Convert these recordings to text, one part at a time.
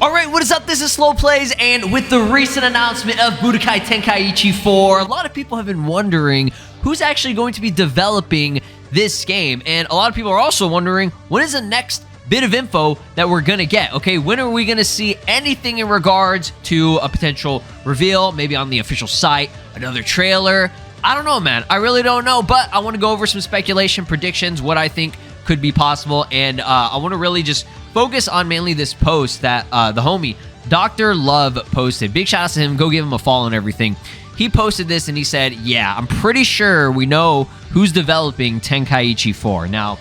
Alright, what is up? This is SLOplays, and with the recent announcement of Budokai Tenkaichi 4, a lot of people have been wondering who's actually going to be developing this game, and a lot of people are also wondering when is the next bit of info that we're gonna get. Okay, when are we gonna see anything in regards to a potential reveal, maybe on the official site, another trailer? I don't know, man. I really don't know, but I want to go over some speculation, predictions, what I think could be possible, and I want to really just focus on mainly this post that the homie Dr. Love posted. Big shout out to him. Go give him a follow and everything. He posted this and he said, yeah, I'm pretty sure we know who's developing Tenkaichi 4. Now,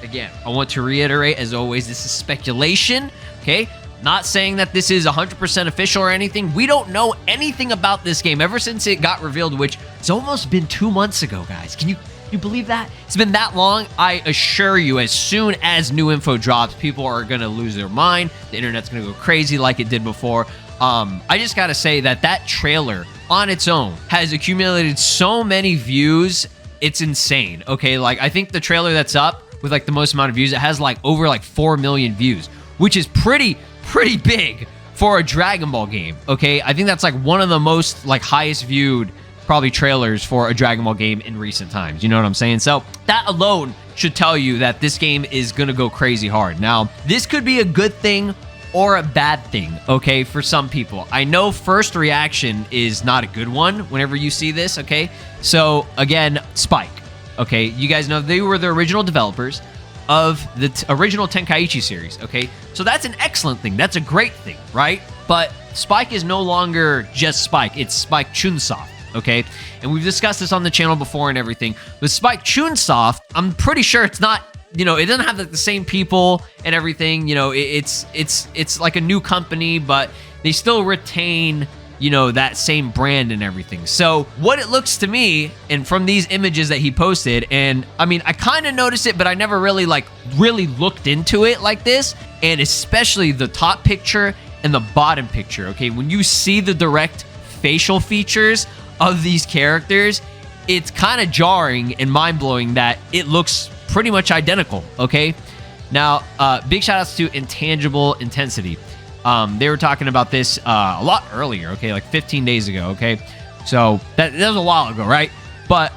again, I want to reiterate, as always, this is speculation, okay? Not saying that this is 100% official or anything. We don't know anything about this game ever since it got revealed, which it's almost been 2 months ago, guys. Can you believe that? It's been that long. I assure you, as soon as new info drops, people are going to lose their mind. The internet's going to go crazy like it did before. I just got to say that trailer on its own has accumulated so many views. It's insane. Okay, like I think the trailer that's up with like the most amount of views, it has like over like 4 million views, which is pretty big for a Dragon Ball game. Okay, I think that's like one of the most like highest viewed probably trailers for a Dragon Ball game in recent times. You know what I'm saying? So that alone should tell you that this game is gonna go crazy hard. Now, this could be a good thing or a bad thing, okay, for some people. I know first reaction is not a good one whenever you see this, okay? So again, Spike, okay, you guys know they were the original developers of the original Tenkaichi series, okay? So that's an excellent thing. That's a great thing, right? But Spike is no longer just Spike. It's Spike Chunsoft, okay? And we've discussed this on the channel before and everything. With Spike Chunsoft, I'm pretty sure it's not, you know, it doesn't have like the same people and everything. You know, it's like a new company, but they still retain, you know, that same brand and everything. So what it looks to me, and from these images that he posted, and I mean, I kind of noticed it, but I never really looked into it like this, and especially the top picture and the bottom picture, okay? When you see the direct facial features of these characters, it's kind of jarring and mind-blowing that it looks pretty much identical, okay? Now, big shout-outs to Intangible Intensity. They were talking about this a lot earlier, okay, like 15 days ago, okay? So that was a while ago, right? But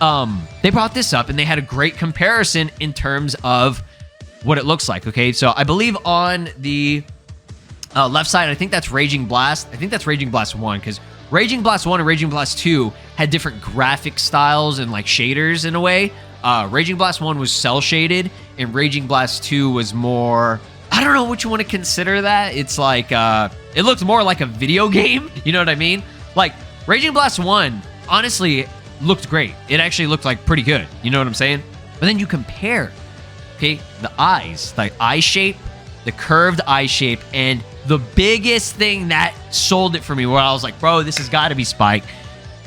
they brought this up, and they had a great comparison in terms of what it looks like, okay? So I believe on the left side, I think that's Raging Blast. I think that's Raging Blast 1, because Raging Blast 1 and Raging Blast 2 had different graphic styles and like shaders in a way. Raging Blast 1 was cel-shaded, and Raging Blast 2 was more, I don't know what you want to consider that. It's like, it looks more like a video game. You know what I mean? Like, Raging Blast 1, honestly, looked great. It actually looked like pretty good. You know what I'm saying? But then you compare, okay, the eyes, like eye shape, the curved eye shape, and the biggest thing that sold it for me, where I was like, bro, this has got to be Spike,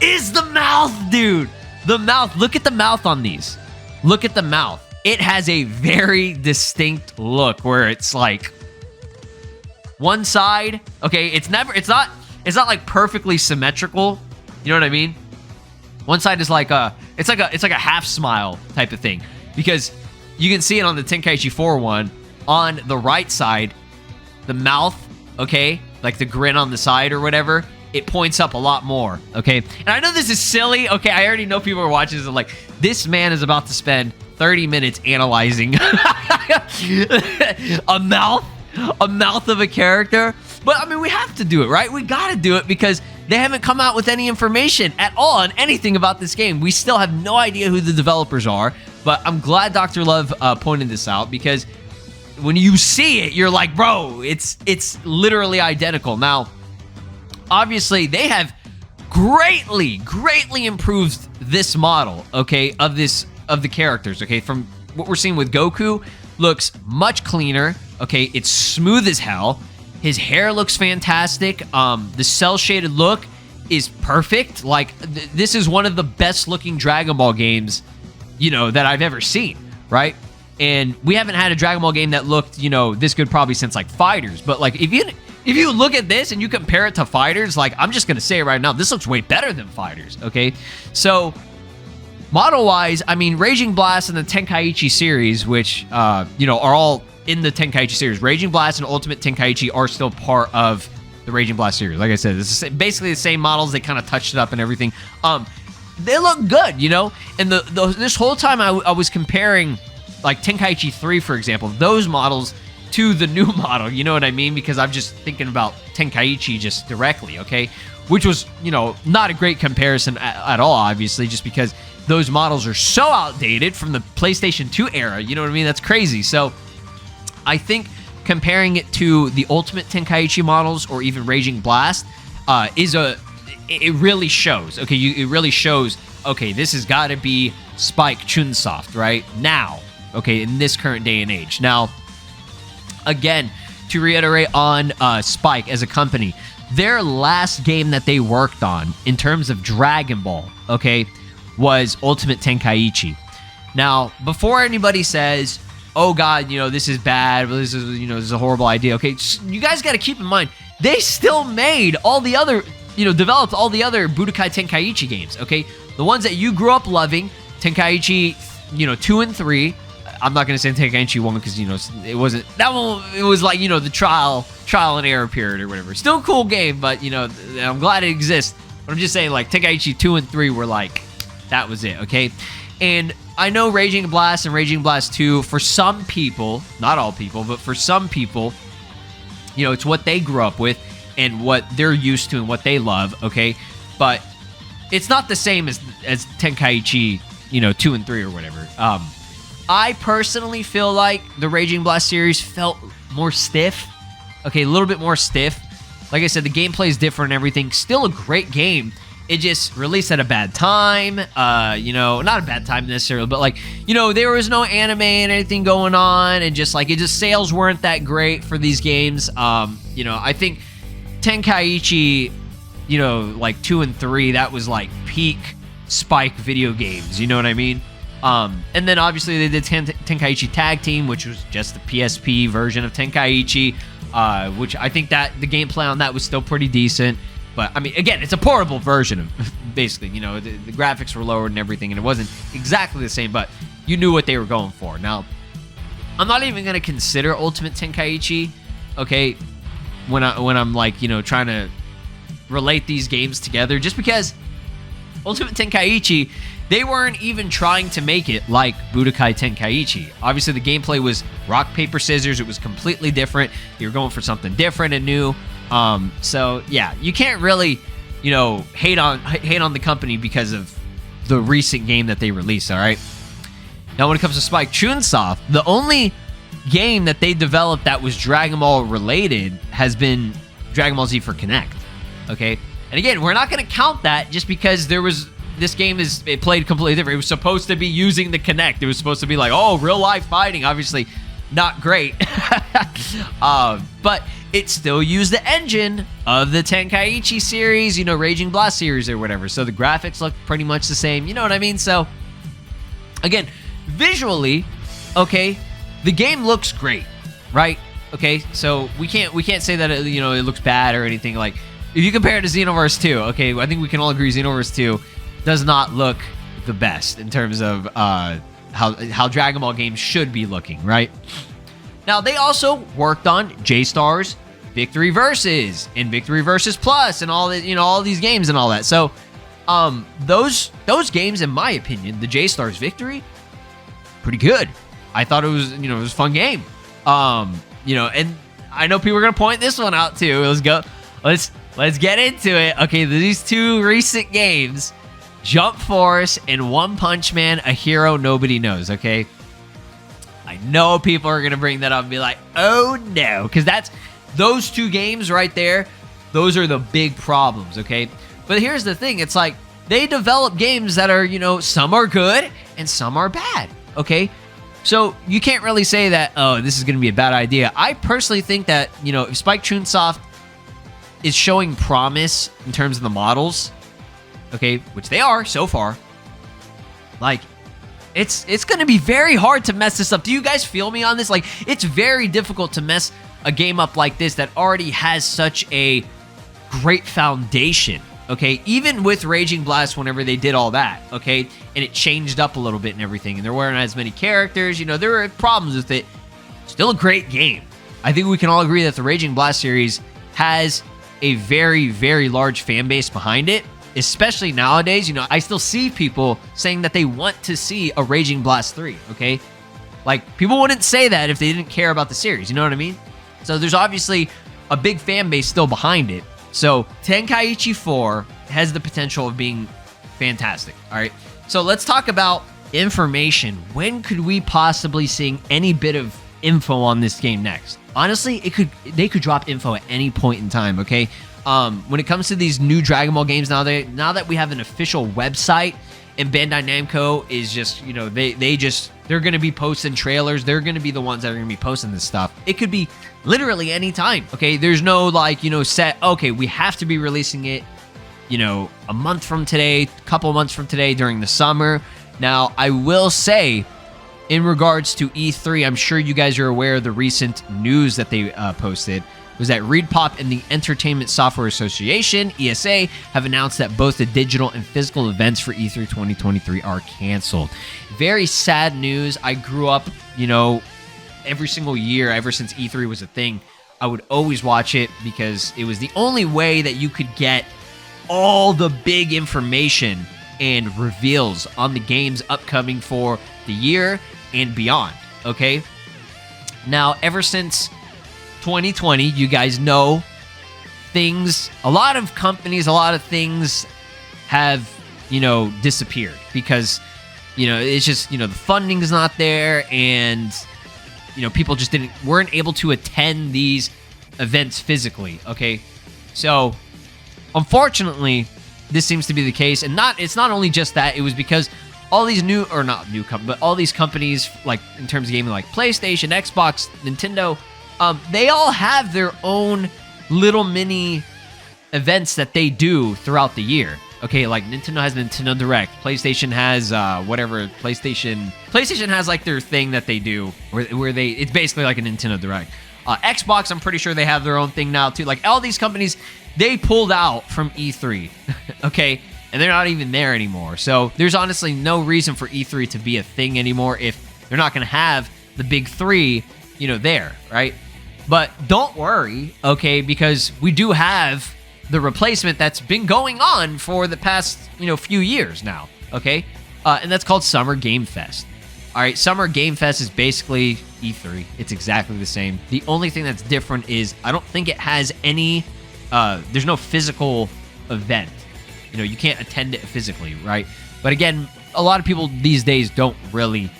is the mouth, dude. The mouth. Look at the mouth on these. Look at the mouth. It has a very distinct look where it's like one side, okay, it's not like perfectly symmetrical. You know what I mean? One side is like it's like a half smile type of thing, because you can see it on the Tenkaichi 4 one. On the right side, the mouth, okay, like the grin on the side or whatever, it points up a lot more, okay? And I know this is silly, okay? I already know people are watching this and like, this man is about to spend 30 minutes analyzing a mouth of a character. But, I mean, we have to do it, right? We got to do it because they haven't come out with any information at all on anything about this game. We still have no idea who the developers are, but I'm glad Dr. Love pointed this out, because when you see it, you're like, bro, it's literally identical. Now, obviously, they have greatly improved this model, okay, of the characters, okay? From what we're seeing with Goku, looks much cleaner, okay? It's smooth as hell. His hair looks fantastic. The cel-shaded look is perfect. Like, this is one of the best-looking Dragon Ball games, you know, that I've ever seen, right? And we haven't had a Dragon Ball game that looked, you know, this good probably since, like, Fighters. But, like, if you look at this and you compare it to Fighters, like, I'm just going to say it right now, this looks way better than Fighters, okay? So, model-wise, I mean, Raging Blast and the Tenkaichi series, which, you know, are all in the Tenkaichi series. Raging Blast and Ultimate Tenkaichi are still part of the Raging Blast series. Like I said, it's basically the same models. They kind of touched it up and everything. They look good, you know? And this whole time I was comparing, like, Tenkaichi 3, for example, those models to the new model, you know what I mean? Because I'm just thinking about Tenkaichi just directly, okay? Which was, you know, not a great comparison at all, obviously, just because those models are so outdated from the PlayStation 2 era, you know what I mean? That's crazy. So I think comparing it to the Ultimate Tenkaichi models or even Raging Blast it really shows, okay? It really shows, okay, this has got to be Spike Chunsoft, right? Now, okay, in this current day and age. Now, again, to reiterate on Spike as a company, their last game that they worked on in terms of Dragon Ball, okay, was Ultimate Tenkaichi. Now, before anybody says, oh God, you know, this is bad, this is, you know, this is a horrible idea, okay, you guys got to keep in mind, they still made all the other, you know, developed all the other Budokai Tenkaichi games, okay? The ones that you grew up loving, Tenkaichi, you know, 2 and 3. I'm not going to say Tenkaichi 1 because, you know, it wasn't, that one, it was like, you know, the trial and error period or whatever. Still a cool game, but, you know, I'm glad it exists. But I'm just saying, like, Tenkaichi 2 and 3 were like, that was it, okay? And I know Raging Blast and Raging Blast 2, for some people, not all people, but for some people, you know, it's what they grew up with and what they're used to and what they love, okay? But it's not the same as Tenkaichi, you know, 2 and 3 or whatever. I personally feel like the Raging Blast series felt more stiff, okay, a little bit more stiff. Like I said, the gameplay is different and everything. Still a great game. It just released at a bad time, you know, not a bad time necessarily, but like, you know, there was no anime and anything going on, and just like, sales weren't that great for these games. You know, I think Tenkaichi, you know, like 2 and 3, that was like peak Spike video games, you know what I mean? And then obviously they did Tenkaichi Tag Team, which was just the PSP version of Tenkaichi, which I think that the gameplay on that was still pretty decent. But, I mean, again, it's a portable version of, basically, you know, the graphics were lowered and everything, and it wasn't exactly the same, but you knew what they were going for. Now, I'm not even going to consider Ultimate Tenkaichi, okay, when I'm, like, you know, trying to relate these games together, just because Ultimate Tenkaichi, they weren't even trying to make it like Budokai Tenkaichi. Obviously, the gameplay was rock, paper, scissors. It was completely different. You were going for something different and new. So yeah, you can't really, you know, hate on the company because of the recent game that they released, all right? Now, when it comes to Spike Chunsoft, the only game that they developed that was Dragon Ball related has been Dragon Ball Z for Kinect, okay? And again, we're not going to count that just because this game it played completely different. It was supposed to be using the Kinect. It was supposed to be like, oh, real life fighting. Obviously, not great. But it still used the engine of the Tenkaichi series, you know, Raging Blast series or whatever. So the graphics look pretty much the same. You know what I mean? So, again, visually, okay, the game looks great, right? Okay, so we can't say that it looks bad or anything. Like, if you compare it to Xenoverse 2, okay, I think we can all agree Xenoverse 2 does not look the best in terms of how Dragon Ball games should be looking, right? Now, they also worked on J-Stars, Victory Versus, and Victory Versus Plus, and all the, all these games and all that. So, those games, in my opinion, the J-Stars Victory, pretty good. I thought it was, it was a fun game. And I know people are gonna point this one out too. Let's go. Let's get into it. Okay, these two recent games, Jump Force and One Punch Man, a hero nobody knows. Okay. I know people are going to bring that up and be like, oh no, because those two games right there, those are the big problems, okay? But here's the thing, it's like, they develop games that are, some are good and some are bad, okay? So you can't really say that, oh, this is going to be a bad idea. I personally think that, if Spike Chunsoft is showing promise in terms of the models, okay, which they are so far, like, it's going to be very hard to mess this up. Do you guys feel me on this? Like, it's very difficult to mess a game up like this that already has such a great foundation, okay? Even with Raging Blast, whenever they did all that, okay? And it changed up a little bit and everything, and there weren't as many characters, you know, there were problems with it. Still a great game. I think we can all agree that the Raging Blast series has a very, very large fan base behind it, especially nowadays. You know, I still see people saying that they want to see a Raging Blast 3, okay? Like, people wouldn't say that if they didn't care about the series, you know what I mean? So there's obviously a big fan base still behind it. So Tenkaichi 4 has the potential of being fantastic, all right? So let's talk about information. When could we possibly see any bit of info on this game next? Honestly, they could drop info at any point in time, okay? When it comes to these new Dragon Ball games, now that we have an official website, and Bandai Namco is just, you know, they're going to be posting trailers. They're going to be the ones that are going to be posting this stuff. It could be literally any time, okay? There's no, like, you know, set, okay, we have to be releasing it, you know, a month from today, a couple months from today during the summer. Now, I will say, in regards to E3, I'm sure you guys are aware of the recent news that they posted, was that ReedPop and the Entertainment Software Association, ESA, have announced that both the digital and physical events for E3 2023 are canceled. Very sad news. I grew up, you know, every single year, ever since E3 was a thing, I would always watch it because it was the only way that you could get all the big information and reveals on the games upcoming for the year and beyond, okay? Now, ever since 2020, you guys know a lot of companies, a lot of things have, you know, disappeared because, you know, it's just, you know, the funding is not there, and, you know, people just weren't able to attend these events physically, okay? So, unfortunately, this seems to be the case, and it's not only just that, it was because all these but all these companies, like, in terms of gaming, like PlayStation, Xbox, Nintendo, they all have their own little mini events that they do throughout the year. Okay, like Nintendo has Nintendo Direct, PlayStation has PlayStation has like their thing that they do where it's basically like a Nintendo Direct. Xbox, I'm pretty sure they have their own thing now too. Like, all these companies, they pulled out from E3, okay, and they're not even there anymore. So there's honestly no reason for E3 to be a thing anymore if they're not going to have the big three, you know, there, right? But don't worry, okay, because we do have the replacement that's been going on for the past, you know, few years now, okay? And that's called Summer Game Fest. All right, Summer Game Fest is basically E3. It's exactly the same. The only thing that's different is I don't think it has any, there's no physical event. You know, you can't attend it physically, right? But again, a lot of people these days don't really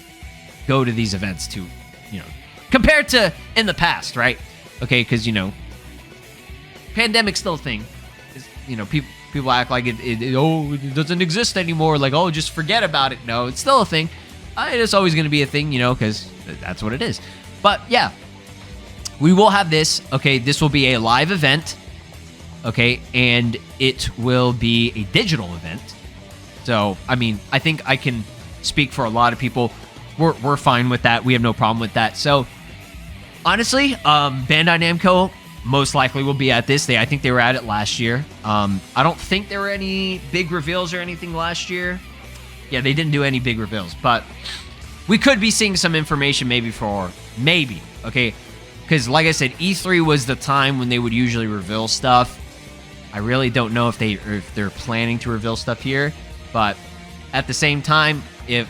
go to these events to, you know, compared to in the past, right? Okay, because, you know, pandemic's still a thing. You know, people act like it doesn't exist anymore. Like, oh, just forget about it. No, it's still a thing. It's always going to be a thing, you know, because that's what it is. But yeah, we will have this. Okay, this will be a live event. Okay, and it will be a digital event. So, I mean, I think I can speak for a lot of people. We're fine with that. We have no problem with that. So, honestly, Bandai Namco most likely will be at this. I think they were at it last year. I don't think there were any big reveals or anything last year. Yeah, they didn't do any big reveals, but we could be seeing some information maybe, okay? Because like I said, E3 was the time when they would usually reveal stuff. I really don't know if they're planning to reveal stuff here, but at the same time, if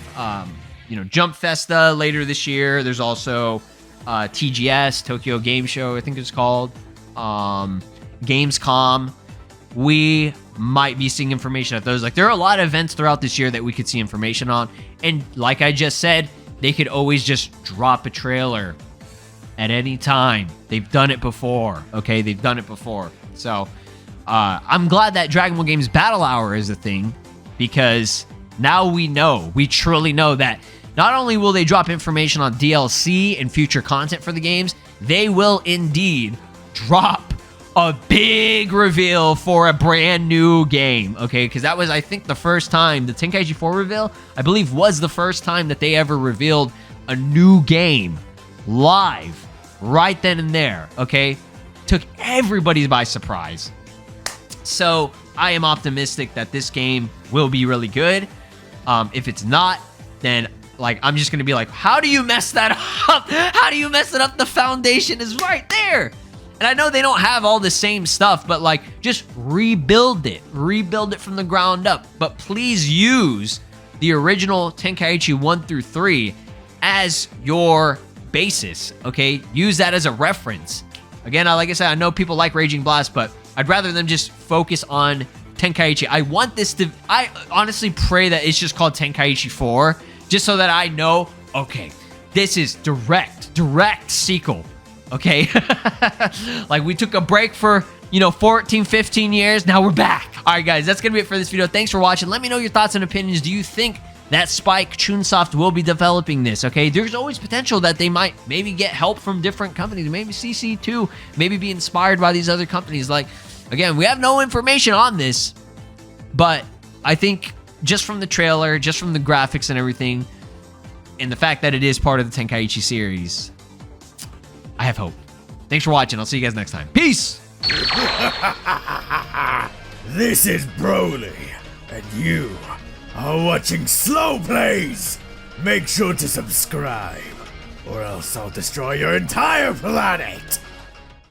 you know, Jump Festa later this year, there's also TGS, Tokyo Game Show, I think it's called, Gamescom. We might be seeing information at those. Like, there are a lot of events throughout this year that we could see information on, and like I just said, they could always just drop a trailer at any time. They've done it before, okay? They've done it before. So, I'm glad that Dragon Ball Games Battle Hour is a thing, because now we truly know that not only will they drop information on DLC and future content for the games, they will indeed drop a big reveal for a brand new game, okay? Because that was, I think, the first time, the Tenkaichi 4 reveal, I believe, was the first time that they ever revealed a new game live right then and there, okay? Took everybody by surprise. So, I am optimistic that this game will be really good. If it's not, then like I'm just gonna be like, how do you mess that up? How do you mess it up? The foundation is right there. And I know they don't have all the same stuff, but like just rebuild it from the ground up. But please use the original Tenkaichi 1 through 3 as your basis, okay? Use that as a reference. Again, like I said, I know people like Raging Blast, but I'd rather them just focus on Tenkaichi. I honestly pray that it's just called Tenkaichi 4, just so that I know, okay, this is direct sequel, okay? Like we took a break for, 14, 15 years, now we're back. All right, guys, that's gonna be it for this video. Thanks for watching. Let me know your thoughts and opinions. Do you think that Spike Chunsoft will be developing this, okay? There's always potential that they might maybe get help from different companies, maybe CC2, maybe be inspired by these other companies. Like, again, we have no information on this, but I think just from the trailer, just from the graphics and everything, and the fact that it is part of the Tenkaichi series, I have hope. Thanks for watching. I'll see you guys next time. Peace! This is Broly, and you are watching SLOplays. Make sure to subscribe, or else I'll destroy your entire planet.